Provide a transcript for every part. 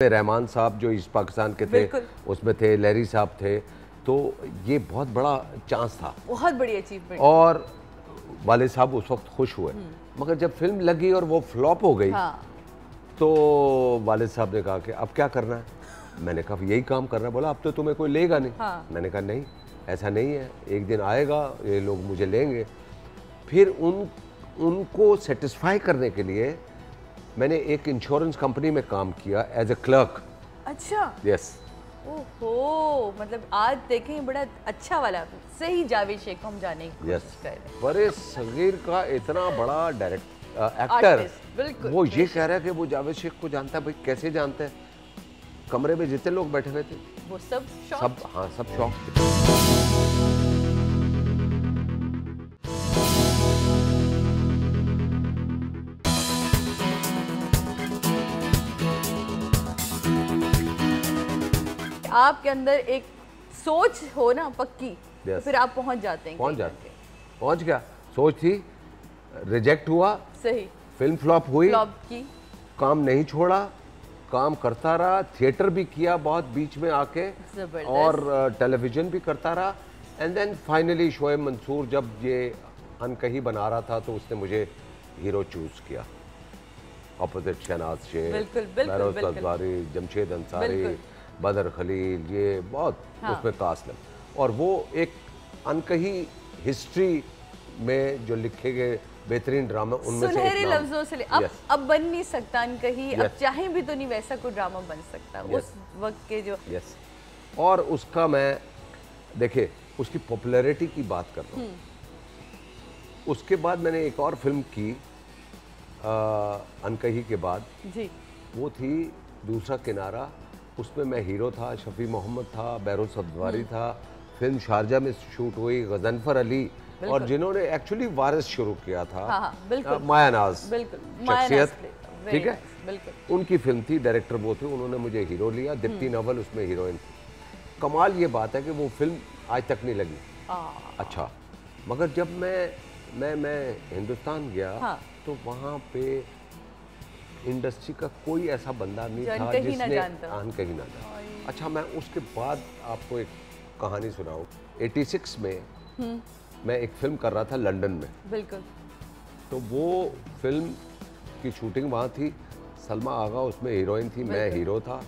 रहमान साहब जो ईस्ट पाकिस्तान के थे उसमें थे, लहरी साहब थे, तो ये बहुत बड़ा चांस था, बहुत बड़ी अचीवमेंट। और वाले साहब उस वक्त खुश हुए। मगर जब फिल्म लगी और वो फ्लॉप हो गई, हाँ। तो वाले साहब ने कहा कि अब क्या करना है। मैंने कहा यही काम करना है। बोला अब तो तुम्हें कोई लेगा नहीं। हाँ। मैंने कहा नहीं, ऐसा नहीं है, एक दिन आएगा ये लोग मुझे लेंगे। फिर उनको सेटिस्फाई करने के लिए मैंने एक इंश्योरेंस कंपनी में काम किया एज ए क्लर्क। अच्छा। यस। ओहो, मतलब आज देखें बड़ा अच्छा वाला सही जावेद शेख को हम जाने की कोशिश कर रहे हैं। बड़े सगीर का इतना बड़ा एक्टर, बिल्कुल, वो ये कह रहा है कि वो जावेद शेख को जानता है। भाई कैसे जानते हैं? कमरे में जितने लोग बैठे हुए थे वो सब हाँ सब शौक थे। आपके अंदर एक सोच हो ना पक्की, तो फिर आप पहुंच जाते हैं। पहुंच गया। सोच थी, रिजेक्ट हुआ, सही, फिल्म फ्लॉप हुई, फ्लॉप की, काम नहीं छोड़ा, काम करता रहा, थिएटर भी किया बहुत बीच में आके, और टेलीविजन भी करता रहा। And then finally Shoaib Mansoor जब ये अनकही बना रहा था तो उसने मुझे हीरो चूज किया, ऑपोजिट शहनाज शेख, महरोज कज़वारी, जमशेद अंसारी, बदर खलील, ये बहुत उसमें कास्ट लग। और वो एक अनकही हिस्ट्री में जो लिखे गए बेहतरीन ड्रामा उनमें से एक लफ्जों से अब बन नहीं सकता अनकही। अब चाहे भी तो नहीं वैसा कोई ड्रामा बन सकता उस वक्त के जो। और उसका मैं देखिए उसकी पॉपुलैरिटी की बात कर रहा हूँ। उसके बाद मैंने एक और फिल्म की अनकही के बाद जी, वो थी दूसरा किनारा। उसमें मैं हीरो था, शफी मोहम्मद था, महरोज कज़वारी था। फिल्म शारजा में शूट हुई, गजनफर अली, और जिन्होंने एक्चुअली वारिस शुरू किया था, माया नाज शख्सियत, ठीक है, उनकी फिल्म थी। डायरेक्टर वो थे, उन्होंने मुझे हीरो लिया। दीप्ति नवल उसमें हीरोइन थी। कमाल ये बात है कि वो फिल्म आज तक नहीं लगी। अच्छा, मगर जब मैं हिंदुस्तान गया तो वहाँ पे इंडस्ट्री का कोई ऐसा बंदा नहीं था जिसने कहीं ना जाना। अच्छा, मैं उसके बाद आपको एक कहानी सुनाऊं। 86 में मैं एक फिल्म कर रहा था लंदन में। बिल्कुल। तो वो फिल्म की शूटिंग वहाँ थी। सलमा आगा उसमें हीरोइन थी, मैं हीरो था,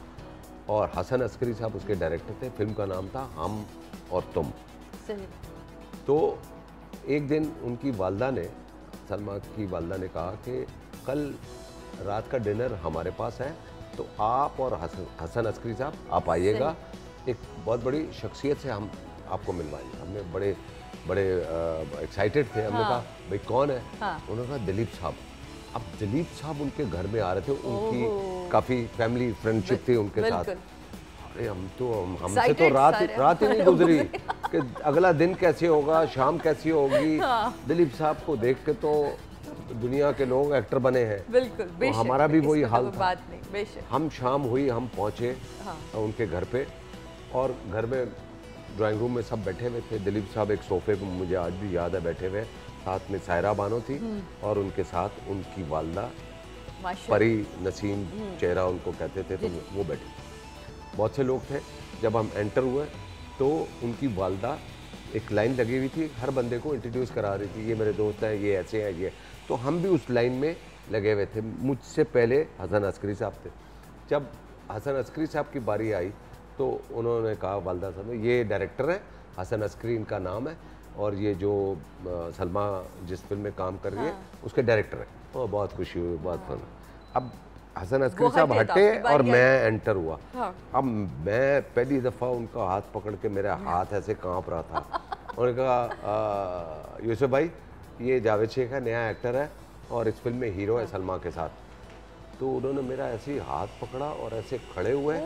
और हसन अस्करी साहब उसके डायरेक्टर थे। फिल्म का नाम था हम और तुम। सही। तो एक दिन उनकी वालदा ने, सलमा की वालदा ने कहा कि कल रात का डिनर हमारे पास है, तो आप और हसन अस्करी साहब आप आइएगा, एक बहुत बड़ी शख्सियत से हम आपको मिलवाएंगे। हमने बड़े एक्साइटेड थे। हमने कहा भाई कौन है? उन्होंने कहा दिलीप साहब। अब दिलीप साहब उनके घर में आ रहे थे, उनकी काफ़ी फैमिली फ्रेंडशिप थी उनके साथ। अरे हमसे तो रात ही नहीं गुजरी कि अगला दिन कैसे होगा, शाम कैसी होगी। दिलीप साहब को देख के तो दुनिया के लोग एक्टर बने हैं। बिल्कुल, तो हमारा भी वही हाल था। बात नहीं, बेशक। हम शाम हुई, हम पहुंचे उनके घर पे, और घर में ड्राइंग रूम में सब बैठे हुए थे। दिलीप साहब एक सोफे पे, मुझे आज भी याद है, बैठे हुए। साथ में सायरा बानो थी, और उनके साथ उनकी वालदा परी नसीम चेहरा उनको कहते थे, तो वो बैठे। बहुत से लोग थे। जब हम एंटर हुए तो उनकी वालदा एक लाइन लगी हुई थी, हर बंदे को इंट्रोड्यूस करा रही थी, ये मेरे दोस्त हैं, ये ऐसे हैं, ये। तो हम भी उस लाइन में लगे हुए थे। मुझसे पहले हसन अस्करी साहब थे। जब हसन अस्करी साहब की बारी आई तो उन्होंने कहा वालदा साहब, ये डायरेक्टर हैं, हसन अस्करी इनका नाम है, और ये जो सलमा जिस फिल्म में काम कर रही है उसके डायरेक्टर हैं। तो बहुत खुशी हुई, बहुत फन। अब हसन अस्करी साहब हटे और मैं एंटर हुआ। अब मैं पहली दफ़ा उनका हाथ पकड़ के, मेरा हाथ ऐसे कांप रहा था। उन्होंने कहा यूसुफ भाई, ये जावेद शेख है, नया एक्टर है, और इस फिल्म में हीरो है सलमा के साथ। तो उन्होंने मेरा ऐसे ही हाथ पकड़ा और ऐसे खड़े हुए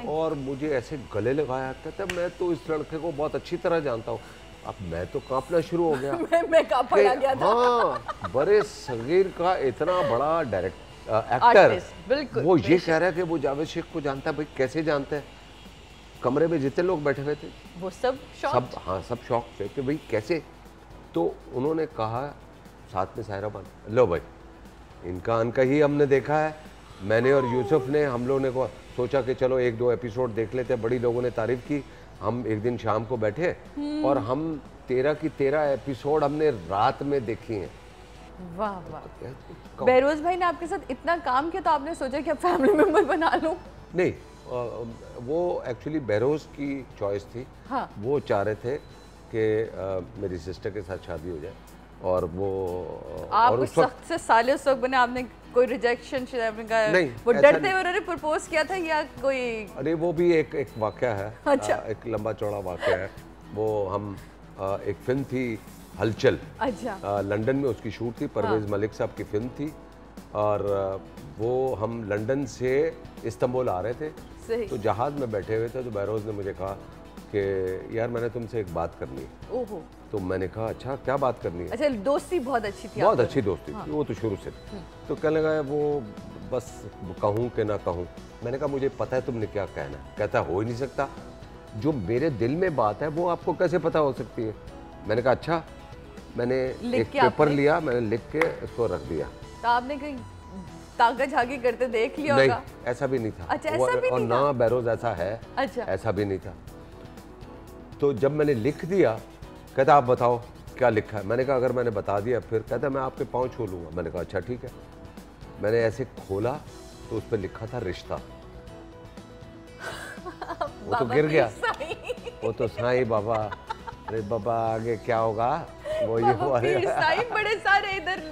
और मुझे ऐसे गले लगाया। कहते मैं तो इस लड़के को बहुत अच्छी तरह जानता हूँ। अब मैं तो कांपना शुरू हो गया। मैं कांपने गया था। हाँ, बड़े सगीर का इतना बड़ा एक्टर, वो ये कह रहा है कि वो जावेद शेख को जानता है। भाई कैसे जानते हैं? कमरे में जितने लोग बैठे हुए थे वो सब शौक थे कि भाई कैसे। तो उन्होंने कहा साथ में सायरा बानो, लो भाई इनका अनकही हमने देखा है, मैंने और यूसुफ ने, हम लोगों ने सोचा कि चलो 1-2 एपिसोड देख लेते हैं, बड़ी लोगों ने तारीफ की। हम एक दिन शाम को बैठे और हम 13 की 13 एपिसोड हमने रात में देखी हैं। वाह वाह। बहरोज भाई ने आपके साथ इतना काम किया तो आपने सोचा कि अब फैमिली मेंबर बना लूं? नहीं, वो एक्चुअली बहरोज की चॉइस थी। हाँ। वो चाह रहे थे कि मेरी सिस्टर के साथ शादी हो जाए और वो आप और उस वक्त से साले उस वक्त बने, आपने कोई रिजेक्शन नहीं, वो डरते हुए उन्होंने प्रपोज किया था या कोई? अरे वो भी एक वाकया है। अच्छा। एक लंबा चौड़ा वाकया है। वो हम एक फिल्म थी हलचल। अच्छा। लंदन में उसकी शूट थी, परवेज मलिक साहब की फिल्म थी और वो हम लंदन से इस्तांबुल आ रहे थे। सही। तो जहाज़ में बैठे हुए थे तो बहरोज ने मुझे कहा कि यार मैंने तुमसे एक बात करनी है। ओहो। तो मैंने कहा अच्छा क्या बात करनी है? अच्छा, दोस्ती बहुत अच्छी थी, बहुत अच्छी दोस्ती थी, वो तो शुरू से थी। तो कहने लगा वो बस कहूँ कि ना कहूँ। मैंने कहा मुझे पता है तुमने क्या कहना है। कहता हो ही नहीं सकता, जो मेरे दिल में बात है वो आपको कैसे पता हो सकती है। मैंने कहा अच्छा। मैंने एक पेपर लिया, मैंने लिख के इसको रख दिया। तो आपने कहीं ताका झाकी करते देख लिया नहीं, होगा? ऐसा भी नहीं था। अच्छा, ऐसा भी और नहीं ना था? बहरोज ऐसा है। अच्छा। ऐसा भी नहीं था। तो जब मैंने लिख दिया, कहता आप बताओ क्या लिखा है। मैंने कहा अगर मैंने बता दिया फिर। कहता मैं आपके पाँव छू लूँगा। मैंने कहा अच्छा ठीक है। मैंने ऐसे खोला तो उस पर लिखा था रिश्ता। वो तो गिर गया। वो तो साईं बाबा, अरे बाबा आगे क्या होगा वो ये बाबा पीर साईं, बड़े सारे इधर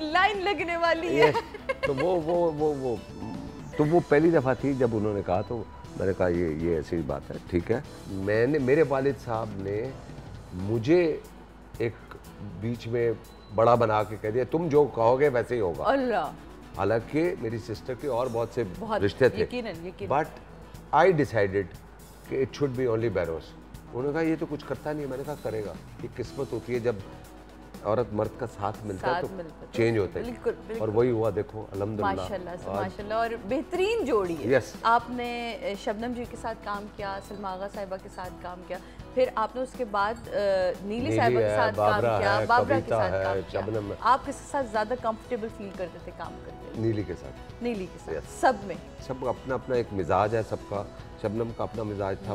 लाइन लगने वाली है। तो वो तो वो पहली दफ़ा थी जब उन्होंने कहा। तो मैंने कहा ये ऐसी बात है, ठीक है। मेरे वालिद साहब ने मुझे एक बीच में बड़ा बना के कह दिया तुम जो कहोगे वैसे ही होगा। अल्लाह। हालांकि मेरी सिस्टर के और बहुत से रिश्ते थे, यकीनन। बट आई डिसाइडेड कि it should be only Behroz. उन्होंने कहा ये तो कुछ करता नहीं है। मैंने कहा करेगा। ये किस्मत होती है, जब औरत मर्द का साथ मिलता है तो चेंज होता है। बिल्कुल। और वही हुआ, देखो अल्हम्दुलिल्लाह माशाल्लाह से माशाल्लाह। और बेहतरीन जोड़ी है। यस। आपने शबनम जी के साथ काम किया, सलमा आगा साहिबा के साथ काम किया, फिर आपने उसके बाद नीली साहिबा के साथ काम किया, बाबरा के साथ काम किया। आप किसके साथ ज़्यादा कंफर्टेबल फील करते थे काम करते? नीली के साथ। नीली के साथ। सब में सब अपना अपना एक मिजाज है सबका। शबनम का अपना मिजाज था,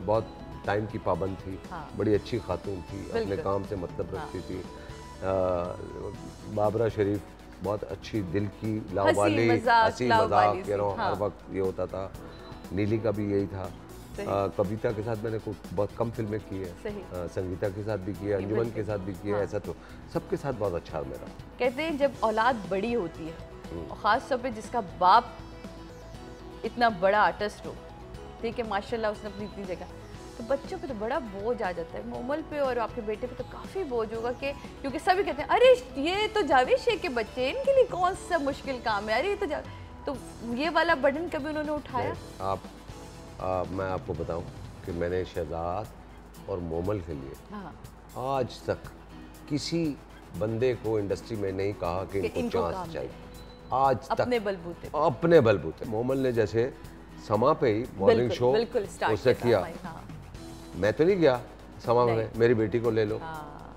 बहुत टाइम की पाबंद थी। हाँ। बड़ी अच्छी खातून थी, अपने काम से मतलब रखती थी। बाबरा शरीफ बहुत अच्छी दिल की लावाली, हंसी मजाक, हर वक्त ये होता था। नीली का भी यही था। कविता के साथ मैंने बहुत कम फिल्में की है, संगीता के साथ भी की है, अंजुमन के साथ भी की है। ऐसा तो सबके साथ बहुत अच्छा है मेरा। कहते हैं जब औलाद बड़ी होती है और ख़ास तौर पे जिसका बाप इतना बड़ा आर्टिस्ट हो, ठीक है, माशाल्लाह उसने अपनी इतनी जगह, तो बच्चों पे तो बड़ा बोझ आ जाता है। मोमल पे और आपके बेटे पे तो काफ़ी बोझ होगा कि क्योंकि सभी कहते हैं अरे ये तो जावेद शेख के बच्चे, इनके लिए कौन सा मुश्किल काम है, अरे ये तो ये वाला बर्डन कभी उन्होंने उठाया? मैं आपको बताऊं कि मैंने शहजाद और मोमल के लिए आज तक किसी बंदे को इंडस्ट्री में नहीं कहा कि इनको चांस चाहिए। आज तक अपने बलबूते मोमल ने जैसे समा पे ही मॉर्निंग शो उससे किया। मैं तो नहीं गया समा में, मेरी बेटी को ले लो।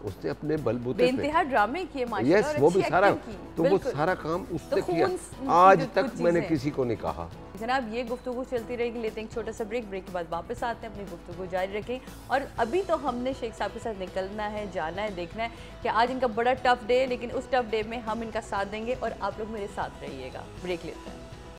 उसने अपने बलबूते पे बेइंतहा ड्रामे किए माशाल्लाह। यस, वो भी सारा, तो वो सारा काम उसने किया। आज तक मैंने किसी को नहीं कहा। जनाब ये गुफ्तगू चलती रहेगी, लेते हैं एक छोटा सा ब्रेक के बाद वापस आते हैं, अपनी गुफ्तगू जारी रखें। और अभी तो हमने शेख साहब के साथ निकलना है, जाना है, देखना है कि आज इनका बड़ा टफ डे है, लेकिन उस टफ डे में हम इनका साथ देंगे और आप लोग मेरे साथ रहिएगा। ब्रेक लेते हैं।